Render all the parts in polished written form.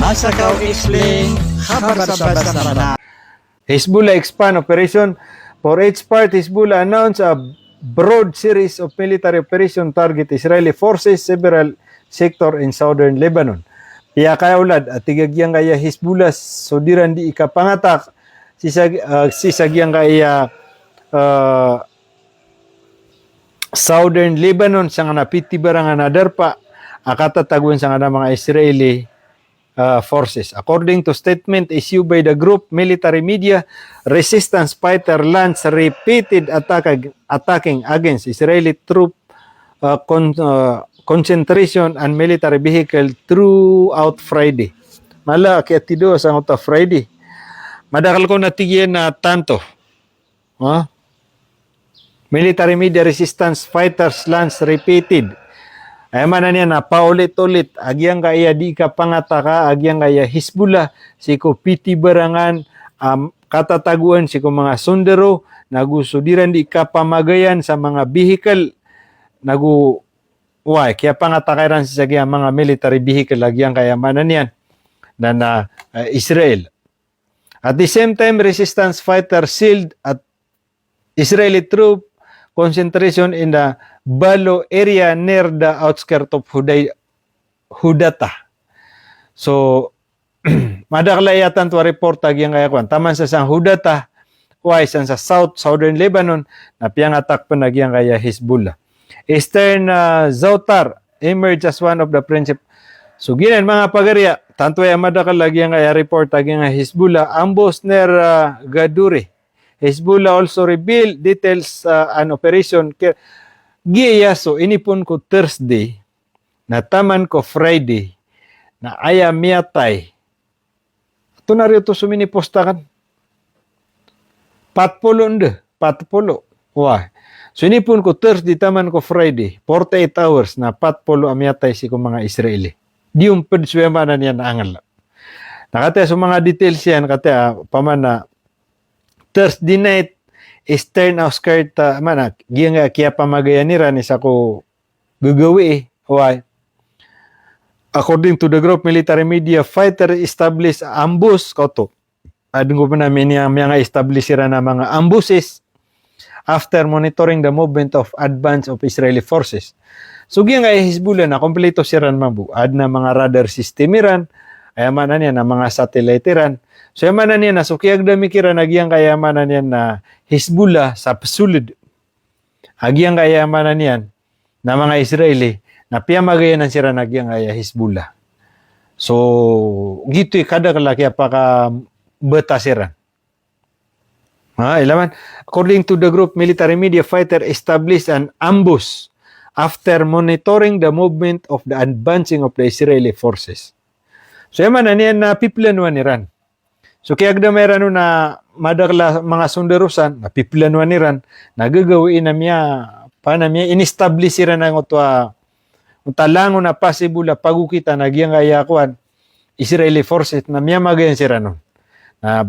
Asa ka explain, habar sa basa na. Hezbollah expand operation. For its part, Hezbollah announced a broad series of military operation target Israeli forces several sector in southern Lebanon. Piya kaya ulad at tigagyang kaya Hezbollah sudiran di ikapangatak sisagyang kaya southern Lebanon sa nga napiti barang nadarpa akatatagwan sa nga mga Israeli forces. According to statement issued by the group military media, resistance fighter launched repeated attacking against Israeli troop concentration and military vehicle throughout Friday. Mala kaya tido sa ngota Friday. Madakal ko natigyan na tanto. Military media resistance fighters launched repeated. Ay man niya na paulit-ulit agyang kaya di ka pangataka agyang kaya Hezbollah siko piti barangan katataguan siko mga sundero nagusudiran di ka pamagayan sa mga vehicle kaya pangatakaran sa mga military vehicle agyang kaya man niyan na Israel. At the same time, resistance fighters sealed at Israeli troop concentration in the Balo area near the outskirts of Hudata. So, madaklayatan to report agyang kaya kwan. Taman sa sang Hudata, san sa southern Lebanon, na piyang attack pa nagyang kaya Hezbollah. Eastern Zautar emerged as one of the principal. So, ginan mga pagarya, tanto ay madakal agyang kaya report agyang Hezbollah, ambos near Gaduri. Hezbollah also revealed details an operation giyaso inipon ko Thursday na taman ko Friday na aya miyatay. Ito na rin ito suminipostakan. Patpulo. Why? So inipon ko Thursday taman ko Friday 48 hours na patpulo amiyatay si ko mga Israeli. Di yung pedswema na niya naangal. Nakataya sa mga details yan kataya paman na Thursday night, Eastern outskirt, kaya pamagayan nira ni sa ko gagawi Why? According to the group military media, fighter established ambush koto. Adun ko pa namin yung mga establish na mga ambushes after monitoring the movement of advance of Israeli forces. So giyang ay Hezbollah na kompleto siran mabu. Ad na mga radar system iran, ayamanan niya na mga satellite iran. So yamanan niya na sukiyag damikiran agyang kayamanan niya na Hezbollah sa pasulid. Agyang kayamanan niyan na mga Israeli na piyamagayan ng sira nagyang kaya Hezbollah. So gito'y kada kalaki apaka betasiran. Ilaman. According to the group military media, fighter established an ambush after monitoring the movement of the advancing of the Israeli forces. So yamanan niya na piplanuan ni Iran. So kaya agdameran na madakla mga sunderusan, napiplanuan ni Iran, nagagawin na miya, in-establish Iran ang talangon na possible pagukita nagyang ayakuan Israeli forces na miya magayan si Iran nun. Na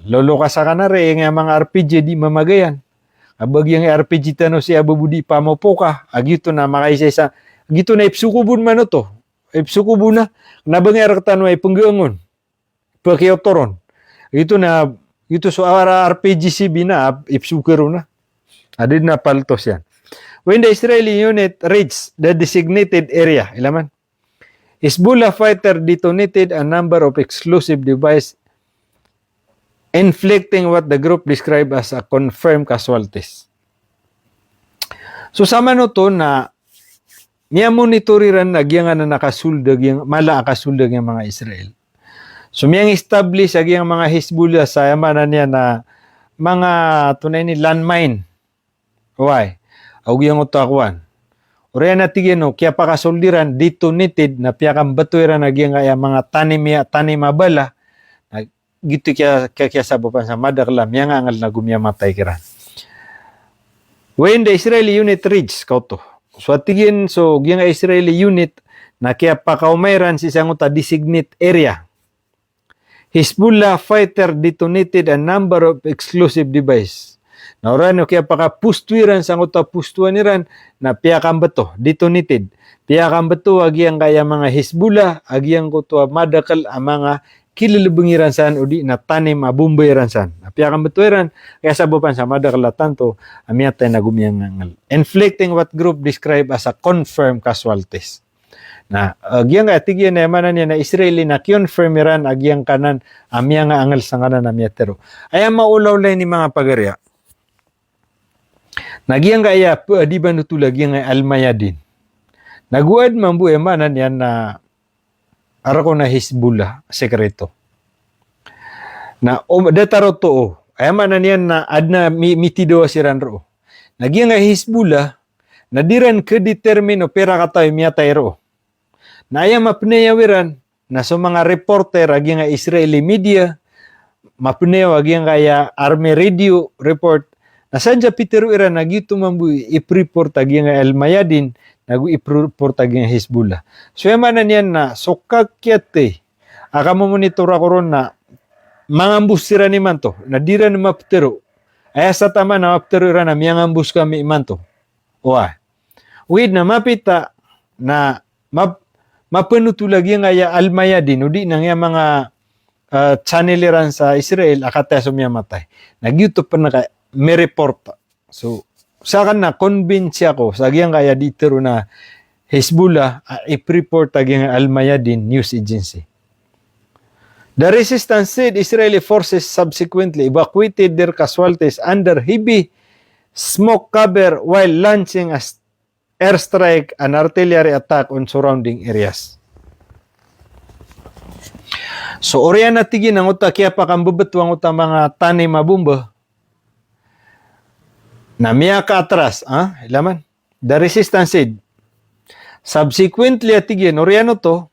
lolo ka sa kanare, nga mga RPG di mamagayan. Abag yung RPG tano si Abubudi pamopoka, agito na makaisa agito na ipsukubun man to. Ipsukubun na, nabangyar katano ay panggangon. Pakiotoron. Ito so RPG-CB na, ipsukero na. Adid na paltos yan. When the Israeli unit reached the designated area, ilaman, Hezbollah fighter detonated a number of explosive devices inflicting what the group described as a confirmed casualties. So sama no to na niya monitoriran nagyang na nakasuldag yung mala akasuldag yung mga Israel. So miyang establish agi ang mga Hezbollah sa yamanan niya na mga tunay ni landmine. Why? Aug yung utakuan. Uriya na tigino kaya pakasoldiran detonated na piyakang batuiran agi ang mga tanimabala na gitu kaya sabapan sa madaklam yang angal na gumiyamatay kiran. When the Israeli unit reached kauto. So atigin so gyang Israeli unit na kaya pakaumayran si isang designate area. Hezbollah fighter detonated a number of explosive devices. Naurano kaya paka pustwiran sang uta pustuan niran na piyakang beto detonated. Piyakang beto agyang kaya mga Hezbollah agyang ko to madakal ang mga kililibengiran san udi na tanim abumbayran san. Piyakang beto iran kaya sababan sa madakal tanto amiyatay na gumiyang ngal. Inflicting what group described as a confirmed casualties. Na agyang atigyan na manan niya na Israeli na confirm iran agyang kanan amiyang angal sa kanan amiyatero. Ay maulaw lay ni mga pagarya. Nagyang kaya di ba nutulag yung Al-Mayadin. Naguad man bu emanan yan na arako na Hezbollah sekreto. Na dataro to ay manan yan na adna mitido siran ro. Nagyang nga Hezbollah na diran ke-determine pera katay miyatay ro. Na ay mapneyawiran na so mga reporter agyang nga Israeli media mapneyaw agyang kaya Army Radio report Nasanja Peter Ira nagito mambu i-report agyang Al-Mayadin i-report agyang Hezbollah. So yamanan yan na sokakyate aka mo monitor ako ron na mangambus sira ni manto na dira ni maptero ay sa tama na maptero ira na miyangambus kami imanto. Oa. Wid na mapita na mapanutulag yung Al-Mayadin udi nang yung mga channel iran sa Israel akata sumya matay. Nag-YouTube pa na may report. So, sa akin na, convince ako, sa agyang kaya dito na Hezbollah, i-report agyang Al-Mayadin News Agency. The resistance said Israeli forces subsequently evacuated their casualties under heavy smoke cover while launching a airstrike and artillery attack on surrounding areas. So, oriyan natigin ang uta, kaya pa kang bubatuang uta mga tanay mabumba, na miya ka atras, ilaman. The resistance said, subsequently atigin, oriano to,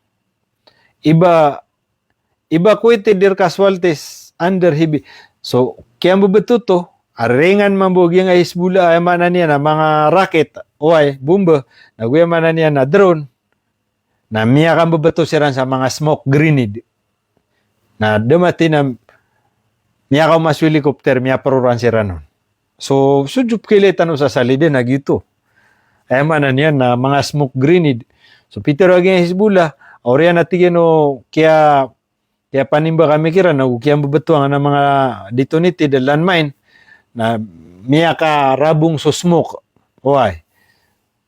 evacuated their casualties under heavy. So, kaya mabato to, aringan mambugi nga Hezbollah, ay manan niya na mga rocket, bomba, naguyamanan niya na drone, na miya kang babato siran sa mga smoke grenade. Na dumati na miya ka mas helicopter, miya paruran siran nun. So, sudyup kilitan sa salide na gito. Ay manan yan na mga smoke grenade. So, Peter aging Hezbollah, oriyan natigin o kaya panimba kami kira na kaya babatuan ng mga detonated landmine na miya ka rabong so smoke. Oay.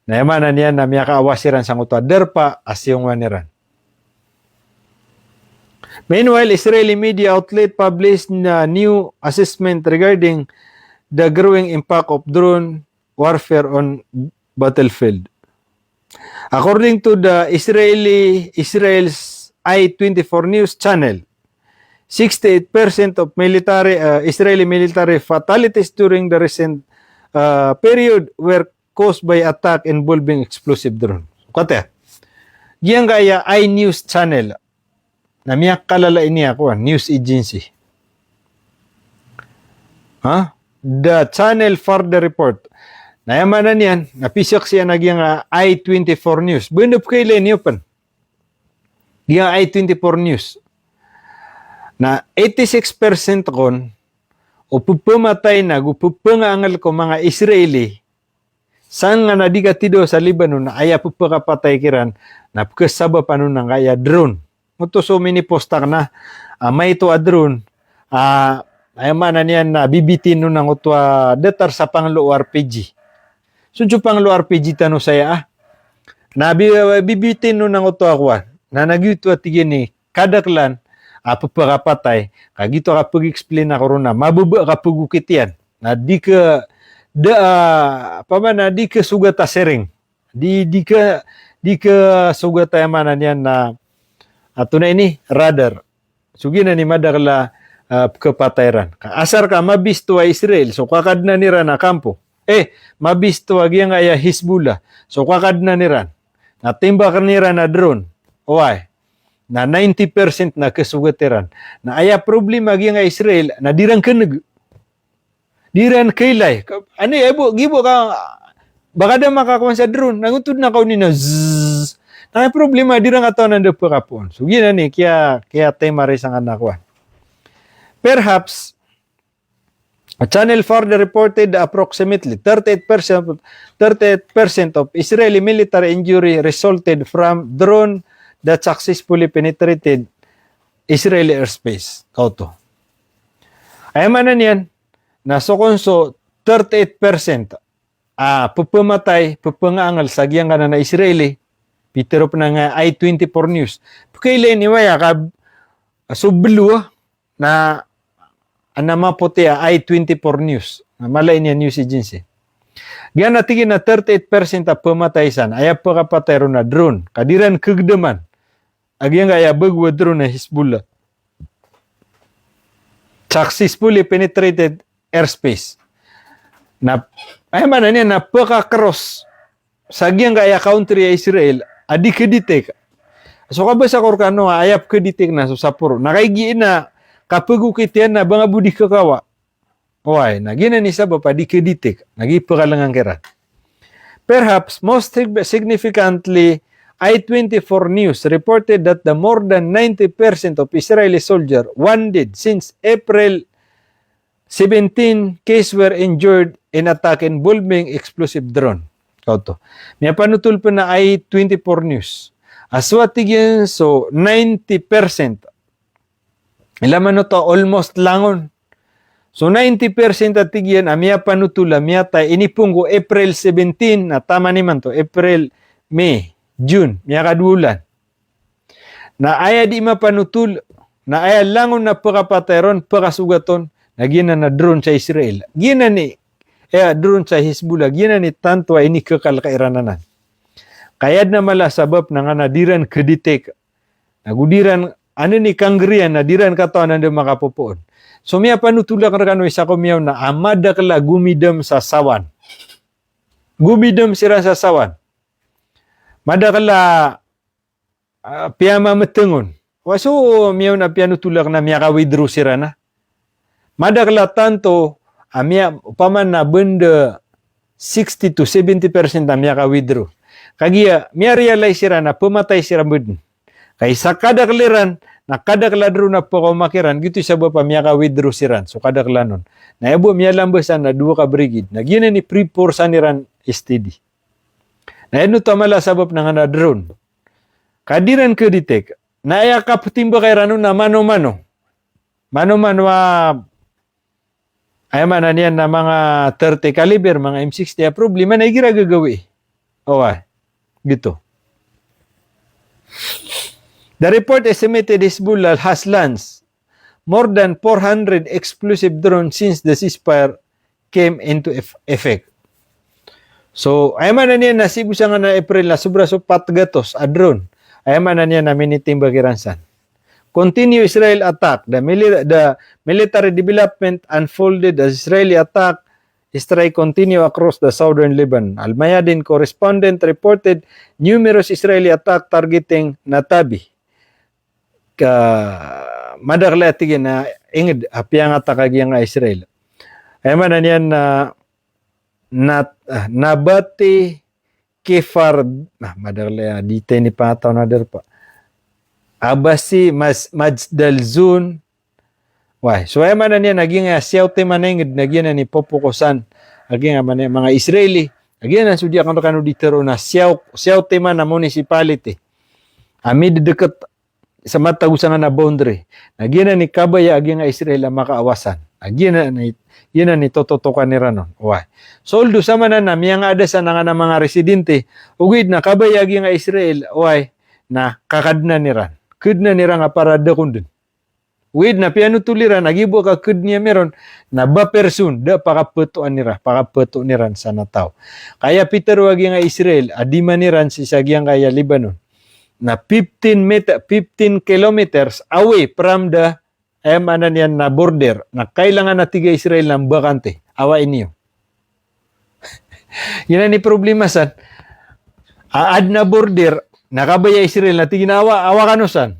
Na manan yan na miya ka awasiran sa ngutwa. Derpa asyong waniran. Meanwhile, Israeli media outlet published a new assessment regarding the growing impact of drone warfare on battlefield. According to the Israel's I-24 news channel, 68% of Israeli military fatalities during the recent period were caused by attack involving explosive drone. Kata, giyang kaya I-News channel na miyak kalala ini ako, news agency. The channel further report. Nayamanan yan, napisak siya nagyang I-24 News. Bunop kayo niyo pan. Yung I-24 News. Na 86% kon, upupamatay na, upupangangal ko mga Israeli, saan nga nadigatido sa Lebanon na aya pupakapatay kiran, na kasaba pa nun nga aya drone. Muto so mini postak na, may ito a drone, ay manan yan na bibitin nun ng utwa datar sa panglo RPG. So panglo RPG tano saya na bibitin nun ng utwa kuwan na nagyutwa tigin ni kadaklan papakapatay kagito ka pag-explain ako ron na mabuba ka pagukit yan na di ka di ka sugata sering di ka sugata manan yan na ato na ini radar sugina ni madakla kapatayran. Asar ka mabisto ay Israel, so kakadna nira na kampo. Mabisto agyang aya Hezbollah, so kakadna nira. Natimba ka nira na drone. Oy. Na 90% na kasugatiran. Na aya problema agyang Israel na dirang keneg. Diran kailay. Ano gibo ka baka da makakuha sa drone. Nangutod na kaw ni na zzz. Na problema dirang ato nanda pa kapon. So gina ni kaya tayo marisang anakuan. Perhaps, A channel further reported approximately 38% of Israeli military injury resulted from drone that successfully penetrated Israeli airspace. Kauto. Ay manan yan, nasa konso 38% pupumatay, pupungangal sa giyang na Israeli, pitero pa nga I-24 News. Pagkailan ni Waya ka sublu na anamaputi I-24 News. Malay niya news agency. Gyan natigin na 38% pumatay san, ay pagkapatay na drone. Kadiran kagdaman. Agyang kaya bagwa drone na Hezbollah. Successfully penetrated airspace. Na ay man niya na pagka-cross sa agyang kaya country Israel, adi keditek. So kabasa korkano ayap keditek na so sapuro. Nakaigiin na kapag ukitian na banga budi kakawa. Oy, nagina ni sa bapa di keditek, nagipakalangang kerat. Perhaps most significantly, I-24 News reported that the more than 90% of Israeli soldiers wounded since April 17 cases were injured in attack involving explosive drone. Kauto. May panutul pa na I-24 News. Aswatigyan so 90%. Ilaman no to almost langon. So 90% atigyan amia panutula amia ta inipunggo April 17 na tama naman to April, May, June, miya kadulan. Na aya di mapanutul na aya langon na pagapatayron pagasugaton na gina na drone sa Israel. Gina ni drone sa Hezbollah, gina ni tanto ay ini kakalkairananan. Kayad na mala sabab na nga nadiran keditek. Nagudiran ano ni kanggrian na diran katawan na makapupuon. So miya panutulak na kano isa ko miyaw na amada kala gumidam sa sawan. Gumidam sira sa sawan. Mada kala piyama metengon. Waso miyaw na panutulak na miya ka withdraw sira na. Mada kala tanto miya upaman na benda 60 to 70% na miya ka withdraw. Kagiya miya realize sira na pumatay sira beden. Kay sa kada kaliran, na kada kaladro na po kumakiran, gitu sa bapa miya ka withdraw siran. So kada kalanon. Na ebo miya lambasan na duwa ka brigid. Na gina ni pre-force niran STD. Na eno tamala sabab na nga na drone. Kadiran ka ditek. Na aya ka putimba kay rano na mano-mano. Mano-mano ay manan yan na mga 30 caliber, mga M60. Problema na igira gagawi. Owa. Gitu. The report estimated Hezbollah has launched more than 400 explosive drones since the ceasefire came into effect. So, ay man na niya na sibu siya nga na April na sobra so patgatos a drone. Ay man na niya na miniting bagiransan. Continue Israel attack. The military development unfolded as Israeli attack strike continue across the southern Lebanon. Al-Mayadin correspondent reported numerous Israeli attack targeting Natabi. Madakla tigin na ingid apiyang atakagiyang nga Israel. Ay man yan na nabati kifar madakla dite ni pataw na derpa. Abasi Majdal Zun. Why? So ay man yan naging siyawte maningid naging ni popukosan aging mga Israeli. Aging na sudya kanu ditero na siyawte man na municipality. Amid dekat sa matagusan na boundary. Nagyan ni kabaya agi nga Israel ang makaawasan. Nagyan ni tototokan ni ranon. Why? So although sama na miyang adasan nga na mga residente, ugid na kabaya agi nga Israel, why? Na kakadna ni ran. Kudna ni ran nga para dakundin. Ugid na piano tuliran, nagibo ka kud niya meron, na ba person, da pakaputuan ni ran, pakaputu ni ran sa nataw. Kaya Peter agi nga Israel, adima ni ran si sagyang kaya Lebanon. Na 15 kilometers away from the yan na border na kailangan na tiga Israel ng bakante. Awain niyo. Yan ni problema san. Aad na border, nakabaya Israel na tiginawa, awa kanusan.